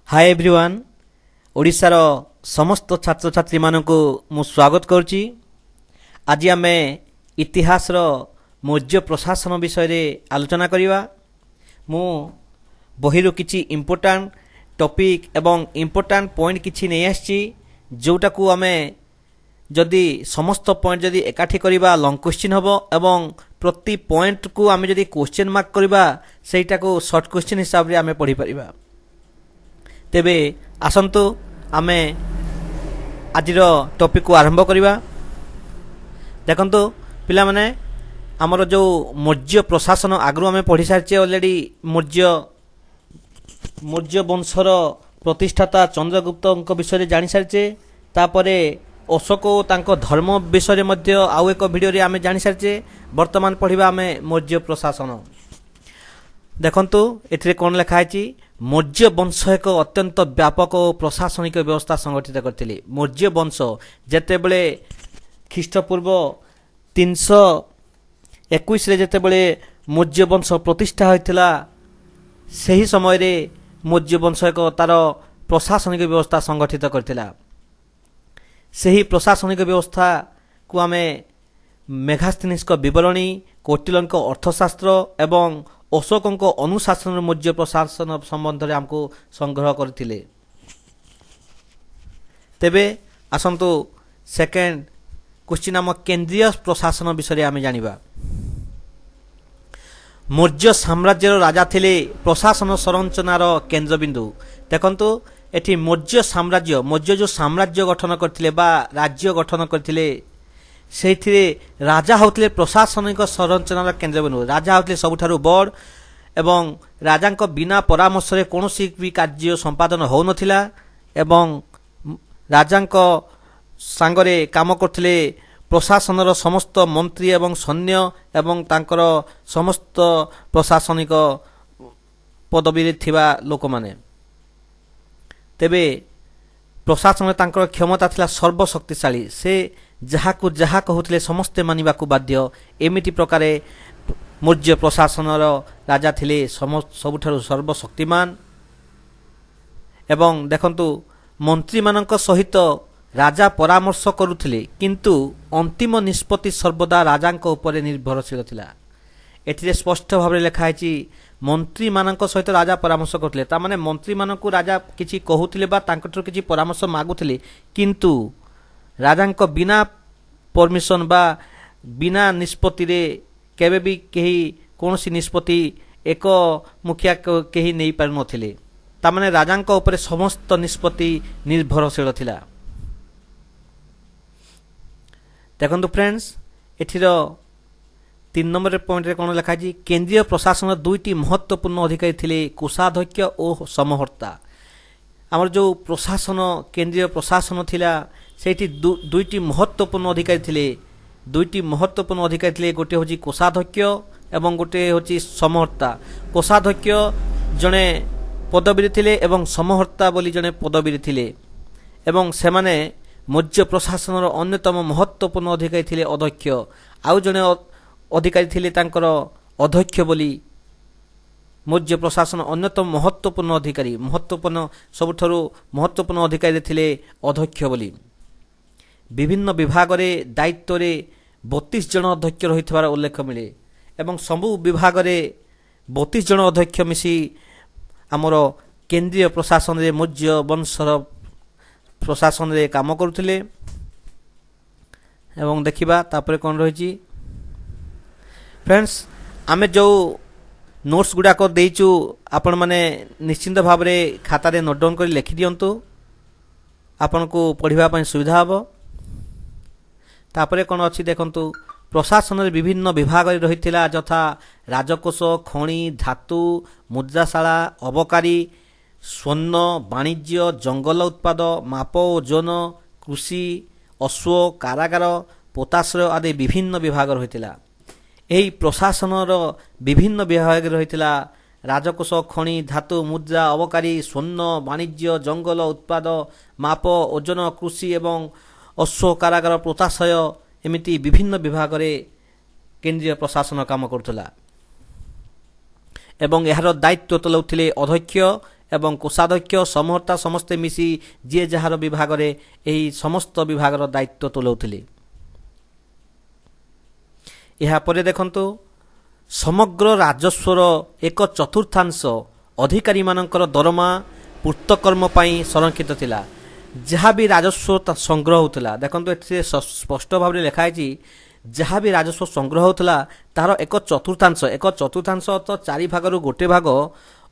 Hi everyone ओडिशार समस्त छात्र छात्री मानकु मु स्वागत करुच्ची। आज आम इतिहास मौर्य प्रशासन विषय रे आलोचना करिवा। मु बहिरु किछि इम्पोर्टेंट टॉपिक एवं इम्पोर्टेंट पॉइंट किछि नै आछि जोटा को आम जदि समस्त पॉइंट जदि एकाठी करिवा लॉन्ग क्वेश्चन हबो एवं प्रति पॉइंट को आम जदि क्वेश्चन मार्क करिवा सेटा को शॉर्ट क्वेश्चन हिसाब रे आम पढ़ी परिबा। तेबे आसंतु आमे आजिर टॉपिक को आरंभ करिवा। देखंतु पिला माने हमर जो मौर्य प्रशासन आगु आमे पढ़ी सारचे ऑलरेडी मौर्य वंशर प्रतिष्ठाता चंद्रगुप्त विषय जानि सारचे। तापरे अशोक तांको धर्म विषय मध्य आउ एक वीडियो रे आमे जानि सारचे। वर्तमान पढ़िबा आमे मौर्य प्रशासन। देखंतु एथिरे कोन लिखा है मौर्य वंश एक अत्यंत व्यापक और प्रशासनिक व्यवस्था संगठित करथिले। मौर्य वंश जेतेबेले ख्रीष्टपूर्व 321 रे जेतेबेले मौर्य वंश प्रतिष्ठा होइतिला सही समय रे मौर्य वंश एक तार प्रशासनिक व्यवस्था संगठित करथिला। सही प्रशासनिक व्यवस्था को आमे मेघास्थनीस्क विवरणी, कौटिल्यक अर्थशास्त्र एवं अशोक अनुशासन मौर्य प्रशासन संबंध में आमको संग्रह करथिले। तेबे आसंतु सेकेंड क्वेश्चन आम केंद्रीय प्रशासन विषय आम जानिबा। मौर्य साम्राज्यर राजा थिले प्रशासन संरचनार केंद्रबिंदु। देखंतु एठी मौर्य जो साम्राज्य गठन करथिले बा राज्य गठन करथिले सेथिरे राजा होतले प्रशासनिक संरचनार केंद्रबिंदु। राजा होतले सबुठारु बड़ एवं राजांक बिना परामर्श रे कोनोसी भी कार्य संपादन हो नथिला एवं राजांक सांगरे काम करथिले प्रशासनर समस्त मंत्री एवं सैन्य एवं तांकर समस्त प्रशासनिक पदवी रे थिबा लोक माने। तेबे प्रशासन तांकर क्षमता थिला सर्वशक्तिशाली। से जहा कहूले समस्ते मानिबाकू बाध्य। एमिति प्रकारे मौर्य प्रशासनर राजा थिले सबुठारु सर्वशक्तिमान। एवं देखंतु मंत्री मानक सहित राजा परामर्श करुथिले किंतु अंतिम निष्पत्ति सर्वदा राजांक उपरे निर्भरशील थिला। एथिरे स्पष्ट भाव लिखा है मंत्री मानक सहित राजा परामर्श करथिले। ता माने मंत्री मानकू राजा किछि कहूथिले बा तांकटरो किछि परामर्श मागुथिले किंतु राजांक बिना परमिशन बा बिना निष्पत्ति रे केबे भी केही कोनोसी निष्पत्ति एक मुखिया केही नै पार नथिले। ता माने राजांक उपरे समस्त निष्पत्ति निर्भरशील थिला। देखंतु फ्रेंड्स एथिर 3 नंबर पॉइंट रे कोन लिखा है केंद्रीय प्रशासन दुईटी महत्वपूर्ण अधिकारी थिले कोषाध्यक्ष और समहर्ता। हमर जो प्रशासन केंद्रीय प्रशासन थिला सेठी दुईटी महत्वपूर्ण अधिकारी थिले। दुईटी महत्वपूर्ण अधिकारी थिले गोटे होची कोषाध्यक्ष एवं गोटे होची समहर्ता। कोषाध्यक्ष जने पदवी थिले एवं समहर्ता बोली जने पदवी थिले एवं सेमाने मौर्य प्रशासनर अन्यतम महत्वपूर्ण अधिकारी थिले अध्यक्ष। आउ जने अधिकारी थिले तांकर अध्यक्ष बोली मौर्य प्रशासन अन्यतम महत्वपूर्ण अधिकारी महत्वपूर्ण सबुठारु महत्वपूर्ण अधिकारी थिले अध्यक्ष बोली। विभिन्न विभाग रे दायित्व रे 32 जन अध्यक्ष रहिथबार उल्लेख मिले एवं सबु विभाग रे 32 जन अध्यक्ष मिसी हमर केंद्रीय प्रशासन रे मौर्य वंशर प्रशासन रे काम करुथिले। एवं देखिबा तापरे कोन रहिछि फ्रेंड्स आमे जो नोट्स गुडा को देइचु आपण माने निश्चिंत भाव रे खाता रे नोट डाउन करी लिखि दियंतु आपण को पढ़िबा पय सुविधा हबो। तापरे कोन अछि देखंतु प्रशासन रे विभिन्न विभाग रे रहिथिला यथा राजकोष, खणी, धातु, मुद्राशाला, अबकारी, स्वर्ण, वाणिज्य, जंगल उत्पाद, माप ओजन, कृषि, अश्व, कारागार, पोताश्रय आदि विभिन्न विभाग रहिथिला। एही प्रशासनर विभिन्न विभाग रहिथिला राजकोष, खणी, धातु, मुद्रा, अबकारी, स्वर्ण, वाणिज्य, जंगल उत्पाद, माप ओजन, कृषि एवं अश्व, कारागार, पोताश्रय एमिति विभिन्न विभाग रे केंद्रीय प्रशासन काम करथला। एवं यार दायित्व तुलाउथिले अध्यक्ष ଏବଂ କୋଷାଧ୍ୟକ୍ଷ ସମହର୍ତ୍ତା ସମସ୍ତେ ମିଶି ଯିଏ ଯାହାର ବିଭାଗରେ ଏହି ସମସ୍ତ ବିଭାଗର ଦାୟିତ୍ୱ ତୁଲାଉଥିଲେ। ଏହାପରେ ଦେଖନ୍ତୁ ସମଗ୍ର ରାଜସ୍ୱର 1/4 ଅଧିକାରୀମାନଙ୍କର ଦରମା ପୂର୍ତ୍ତକର୍ମ ପାଇଁ ସଂରକ୍ଷିତ ଥିଲା। ଯାହା ବି ରାଜସ୍ୱ ସଂଗ୍ରହ ହେଉଥିଲା, ଦେଖନ୍ତୁ ଏଥିରେ ସ୍ପଷ୍ଟ ଭାବରେ ଲେଖା ହେଇଛି ଯାହା ବି ରାଜସ୍ୱ ସଂଗ୍ରହ ହେଉଥିଲା ତାହାର 1/4 ଅର୍ଥ 4 ଭାଗରୁ 1 ଭାଗ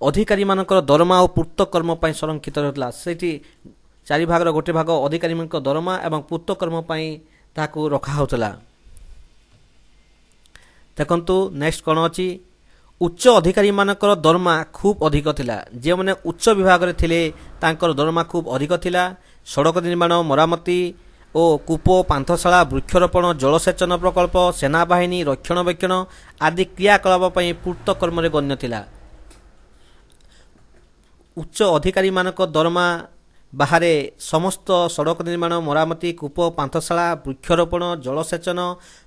ଅଧିକାରୀମାନଙ୍କର ଦରମା ଓ ପୂର୍ତ୍ତକର୍ମ ପାଇଁ ସଂରକ୍ଷିତ ହେଉଥିଲା। ସେଇଠି 4 ଭାଗର 1 ଭାଗ ଅଧିକାରୀମାନଙ୍କ ଦରମା ଏବଂ ପୂର୍ତ୍ତକର୍ମ ପାଇଁ ତାହାକୁ ରଖାହେଉଥିଲା। ଦେଖନ୍ତୁ ନେକ୍ସଟ କ'ଣ ଅଛି, ଉଚ୍ଚ ଅଧିକାରୀମାନଙ୍କର ଦରମା ଖୁବ୍ ଅଧିକ ଥିଲା। ଯେଉଁମାନେ ଉଚ୍ଚ ବିଭାଗରେ ଥିଲେ ତାଙ୍କର ଦରମା ଖୁବ୍ ଅଧିକ ଥିଲା। ସଡ଼କ ନିର୍ମାଣ, ମରାମତି ଓ କୂପ, ପାନ୍ଥଶାଳା, ବୃକ୍ଷରୋପଣ, ଜଳସେଚନ ପ୍ରକଳ୍ପ, ସେନାବାହିନୀ, ରକ୍ଷଣାବେକ୍ଷଣ ଆଦି କ୍ରିୟାକଳାପ ପାଇଁ ପୂର୍ତ୍ତକର୍ମରେ ଗଣ୍ୟ ଥିଲା। ଉଚ୍ଚ ଅଧିକାରୀମାନଙ୍କ ଦରମା ବାହାରେ ସମସ୍ତ ସଡ଼କ ନିର୍ମାଣ, ମରାମତି, କୂପ, ପାନ୍ଥଶାଳା, ବୃକ୍ଷରୋପଣ, ଜଳସେଚନ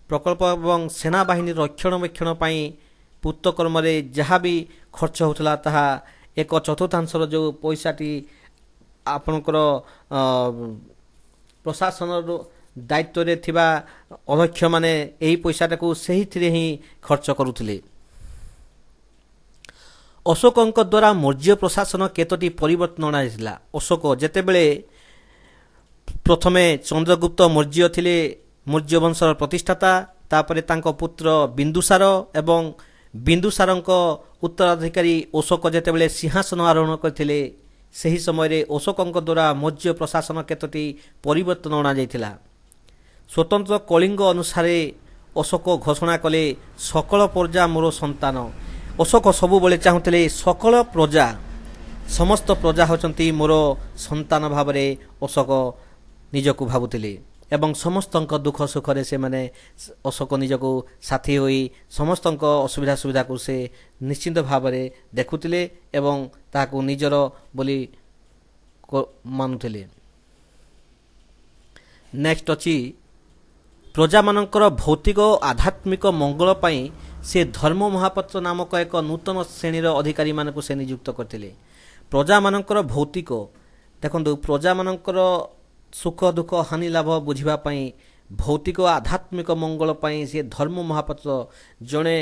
ପ୍ରକଳ୍ପ ଏବଂ ସେନାବାହିନୀ ରକ୍ଷଣାବେକ୍ଷଣ ପାଇଁ ପୂର୍ତ୍ତକର୍ମରେ ଯାହା ବି ଖର୍ଚ୍ଚ ହେଉଥିଲା ତାହା 1/4 ଯେଉଁ ପଇସାଟି ଆପଣଙ୍କର ପ୍ରଶାସନର ଦାୟିତ୍ୱରେ ଥିବା ଅଧ୍ୟକ୍ଷମାନେ ଏହି ପଇସାଟାକୁ ସେହିଥିରେ ହିଁ ଖର୍ଚ୍ଚ କରୁଥିଲେ। ଅଶୋକଙ୍କ ଦ୍ୱାରା ମୌର୍ଯ୍ୟ ପ୍ରଶାସନ କେତୋଟି ପରିବର୍ତ୍ତନ ଅଣାଯାଇଥିଲା। ଅଶୋକ ଯେତେବେଳେ ପ୍ରଥମେ ଚନ୍ଦ୍ରଗୁପ୍ତ ମୌର୍ଯ୍ୟ ଥିଲେ ମୌର୍ଯ୍ୟ ବଂଶର ପ୍ରତିଷ୍ଠାତା, ତାପରେ ତାଙ୍କ ପୁତ୍ର ବିନ୍ଦୁସାର ଏବଂ ବିନ୍ଦୁସାରଙ୍କ ଉତ୍ତରାଧିକାରୀ ଅଶୋକ ଯେତେବେଳେ ସିଂହାସନ ଆରୋହଣ କରିଥିଲେ ସେହି ସମୟରେ ଅଶୋକଙ୍କ ଦ୍ୱାରା ମୌର୍ଯ୍ୟ ପ୍ରଶାସନ କେତୋଟି ପରିବର୍ତ୍ତନ ଅଣାଯାଇଥିଲା। ସ୍ୱତନ୍ତ୍ର କଳିଙ୍ଗ ଅନୁସାରେ ଅଶୋକ ଘୋଷଣା କଲେ ସକଳ ପ୍ରଜା ମୋର ସନ୍ତାନ। ଅଶୋକ ସବୁବେଳେ ଚାହୁଁଥିଲେ ସକଳ ପ୍ରଜା, ସମସ୍ତ ପ୍ରଜା ହେଉଛନ୍ତି ମୋର ସନ୍ତାନ ଭାବରେ ଅଶୋକ ନିଜକୁ ଭାବୁଥିଲେ ଏବଂ ସମସ୍ତଙ୍କ ଦୁଃଖ ସୁଖରେ ସେମାନେ ଅଶୋକ ନିଜକୁ ସାଥୀ ହୋଇ ସମସ୍ତଙ୍କ ଅସୁବିଧା ସୁବିଧାକୁ ସେ ନିଶ୍ଚିନ୍ତ ଭାବରେ ଦେଖୁଥିଲେ ଏବଂ ତାହାକୁ ନିଜର ବୋଲି ମାନୁଥିଲେ। ନେକ୍ସଟ ଅଛି ପ୍ରଜାମାନଙ୍କର ଭୌତିକ ଓ ଆଧ୍ୟାତ୍ମିକ ମଙ୍ଗଳ ପାଇଁ ସେ ଧର୍ମ ମହାପାତ୍ର ନାମକ ଏକ ନୂତନ ଶ୍ରେଣୀର ଅଧିକାରୀମାନଙ୍କୁ ସେ ନିଯୁକ୍ତ କରିଥିଲେ। ପ୍ରଜାମାନଙ୍କର ଭୌତିକ, ଦେଖନ୍ତୁ ପ୍ରଜାମାନଙ୍କର ସୁଖ ଦୁଃଖ ହାନି ଲାଭ ବୁଝିବା ପାଇଁ ଭୌତିକ ଆଧ୍ୟାତ୍ମିକ ମଙ୍ଗଳ ପାଇଁ ସେ ଧର୍ମ ମହାପାତ୍ର, ଜଣେ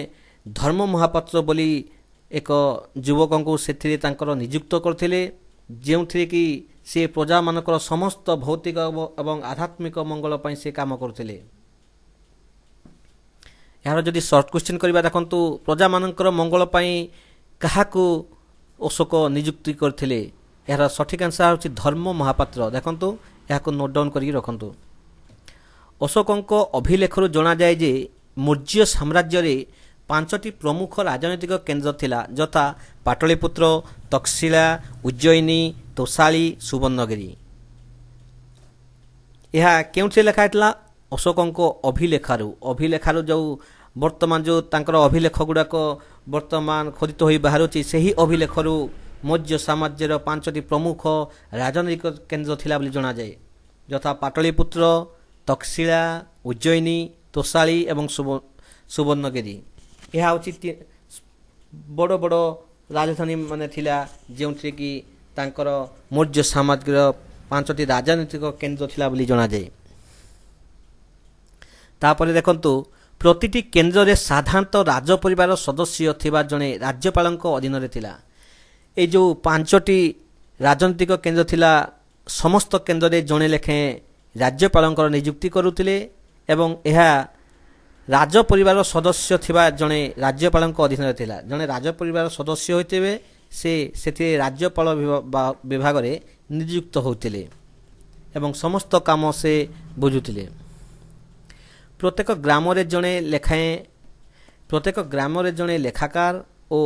ଧର୍ମ ମହାପାତ୍ର ବୋଲି ଏକ ଯୁବକଙ୍କୁ ସେଥିରେ ତାଙ୍କର ନିଯୁକ୍ତ କରିଥିଲେ, ଯେଉଁଥିରେ କି ସେ ପ୍ରଜାମାନଙ୍କର ସମସ୍ତ ଭୌତିକ ଏବଂ ଆଧ୍ୟାତ୍ମିକ ମଙ୍ଗଳ ପାଇଁ ସେ କାମ କରୁଥିଲେ। ଏହାର ଯଦି ସର୍ଟ କ୍ୱେଶ୍ଚିନ୍ କରିବା, ଦେଖନ୍ତୁ ପ୍ରଜାମାନଙ୍କର ମଙ୍ଗଳ ପାଇଁ କାହାକୁ ଅଶୋକ ନିଯୁକ୍ତି କରିଥିଲେ? ଏହାର ସଠିକ୍ ଆନ୍ସର ହେଉଛି ଧର୍ମ ମହାପାତ୍ର। ଦେଖନ୍ତୁ ଏହାକୁ ନୋଟ୍ ଡାଉନ୍ କରିକି ରଖନ୍ତୁ। ଅଶୋକଙ୍କ ଅଭିଲେଖରୁ ଜଣାଯାଏ ଯେ ମୌର୍ଯ୍ୟ ସାମ୍ରାଜ୍ୟରେ 5ଟି ପ୍ରମୁଖ ରାଜନୈତିକ କେନ୍ଦ୍ର ଥିଲା, ଯଥା ପାଟଳିପୁତ୍ର, ତକ୍ଷଶିଳା, ଉଜ୍ଜୟିନୀ, ତୋଷାଳୀ, ସୁବର୍ଣ୍ଣଗିରି। ଏହା କେଉଁଥିରେ ଲେଖା ହେଇଥିଲା? ଅଶୋକଙ୍କ ଅଭିଲେଖାରୁ ଯେଉଁ ବର୍ତ୍ତମାନ ଯେଉଁ ତାଙ୍କର ଅଭିଲେଖ ଗୁଡ଼ାକ ବର୍ତ୍ତମାନ ଖୋଦିତ ହୋଇ ବାହାରୁଛି, ସେହି ଅଭିଲେଖରୁ ମୌର୍ଯ୍ୟ ସାମ୍ରାଜ୍ୟର 5ଟି ପ୍ରମୁଖ ରାଜନୈତିକ କେନ୍ଦ୍ର ଥିଲା ବୋଲି ଜଣାଯାଏ, ଯଥା ପାଟଳିପୁତ୍ର, ତକ୍ଷଶିଳା, ଉଜ୍ଜୟିନୀ, ତୋଷାଳୀ ଏବଂ ସୁବର୍ଣ୍ଣଗିରି। ଏହା ହେଉଛି ବଡ଼ ବଡ଼ ରାଜଧାନୀ ମାନେ ଥିଲା, ଯେଉଁଥିରେ କି ତାଙ୍କର ମୌର୍ଯ୍ୟ ସାମ୍ରାଜ୍ୟର 5ଟି ରାଜନୈତିକ କେନ୍ଦ୍ର ଥିଲା ବୋଲି ଜଣାଯାଏ। ତାପରେ ଦେଖନ୍ତୁ ପ୍ରତିଟି କେନ୍ଦ୍ରରେ ସାଧାରଣତଃ ରାଜପରିବାର ସଦସ୍ୟ ଥିବା ଜଣେ ରାଜ୍ୟପାଳଙ୍କ ଅଧୀନରେ ଥିଲା। এই ଯେଉଁ 5ଟି ରାଜନୈତିକ କେନ୍ଦ୍ର ଥିଲା, ସମସ୍ତ କେନ୍ଦ୍ରରେ ଜଣେ ଲେଖାଏଁ ରାଜ୍ୟପାଳଙ୍କର ନିଯୁକ୍ତି କରୁଥିଲେ ଏବଂ ଏହା ରାଜପରିବାର ସଦସ୍ୟ ଥିବା ଜଣେ ରାଜ୍ୟପାଳଙ୍କ ଅଧୀନରେ ଥିଲା। ଜଣେ ରାଜପରିବାର ସଦସ୍ୟ ହୋଇଥିବେ, ସେ ସେଥିରେ ରାଜ୍ୟପାଳ ବିଭାଗରେ ନିଯୁକ୍ତ ହେଉଥିଲେ ଏବଂ ସମସ୍ତ କାମ ସେ ବୁଝୁଥିଲେ। ପ୍ରତ୍ୟେକ ଗ୍ରାମରେ ଜଣେ ଲେଖାକାର ଓ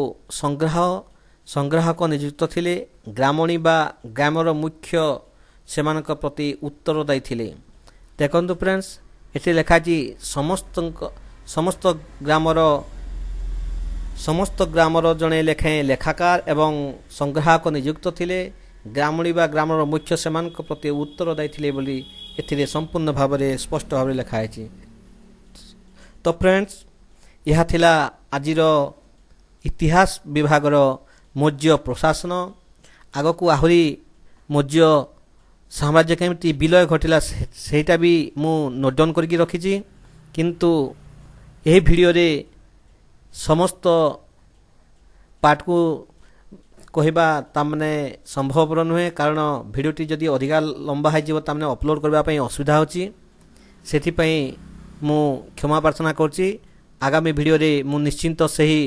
ସଂଗ୍ରାହକ ନିଯୁକ୍ତ ଥିଲେ। ଗ୍ରାମଣୀ ବା ଗ୍ରାମର ମୁଖ୍ୟ ସେମାନଙ୍କ ପ୍ରତି ଉତ୍ତରଦାୟୀ ଥିଲେ। ଦେଖନ୍ତୁ ଫ୍ରେଣ୍ଡସ୍, ଏଠି ଲେଖାଛି ସମସ୍ତ ଗ୍ରାମର ଜଣେ ଲେଖାଏଁ ଲେଖାକାର ଏବଂ ସଂଗ୍ରାହକ ନିଯୁକ୍ତ ଥିଲେ। ଗ୍ରାମଣୀ ବା ଗ୍ରାମର ମୁଖ୍ୟ ସେମାନଙ୍କ ପ୍ରତି ଉତ୍ତରଦାୟୀ ଥିଲେ ବୋଲି ଏଥିରେ ସମ୍ପୂର୍ଣ୍ଣ ଭାବରେ ସ୍ପଷ୍ଟ ଭାବରେ ଲେଖା ହେଇଛି। ତ ଫ୍ରେଣ୍ଡସ୍, ଏହା ଥିଲା ଆଜିର ଇତିହାସ ବିଭାଗର ମୌର୍ଯ୍ୟ ପ୍ରଶାସନ। ଆଗକୁ ଆହୁରି ମୌର୍ଯ୍ୟ ସାମ୍ରାଜ୍ୟ କେମିତି ବିଲୟ ଘଟିଲା ସେଇଟା ବି ମୁଁ ନୋଟ୍ ଡାଉନ୍ କରିକି ରଖିଛି। କିନ୍ତୁ ଏହି ଭିଡ଼ିଓରେ ସମସ୍ତ ପାର୍ଟକୁ କହିବା ତାମାନେ ସମ୍ଭବପର ନୁହେଁ, କାରଣ ଭିଡ଼ିଓଟି ଯଦି ଅଧିକା ଲମ୍ବା ହୋଇଯିବ ତାମାନେ ଅପଲୋଡ଼ କରିବା ପାଇଁ ଅସୁବିଧା ହେଉଛି। ସେଥିପାଇଁ ମୁଁ କ୍ଷମା ପ୍ରାର୍ଥନା କରୁଛି। ଆଗାମୀ ଭିଡ଼ିଓରେ ମୁଁ ନିଶ୍ଚିନ୍ତ ସେହି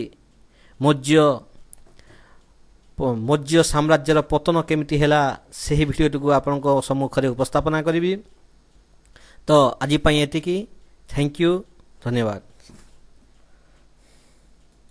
ମୌର୍ଯ୍ୟ ସାମ୍ରାଜ୍ୟର ପତନ କେମିତି ହେଲା ସେହି ଭିଡ଼ିଓଟିକୁ ଆପଣଙ୍କ ସମ୍ମୁଖରେ ଉପସ୍ଥାପନା କରିବି। ତ ଆଜି ପାଇଁ ଏତିକି। ଥ୍ୟାଙ୍କ ୟୁ, ଧନ୍ୟବାଦ।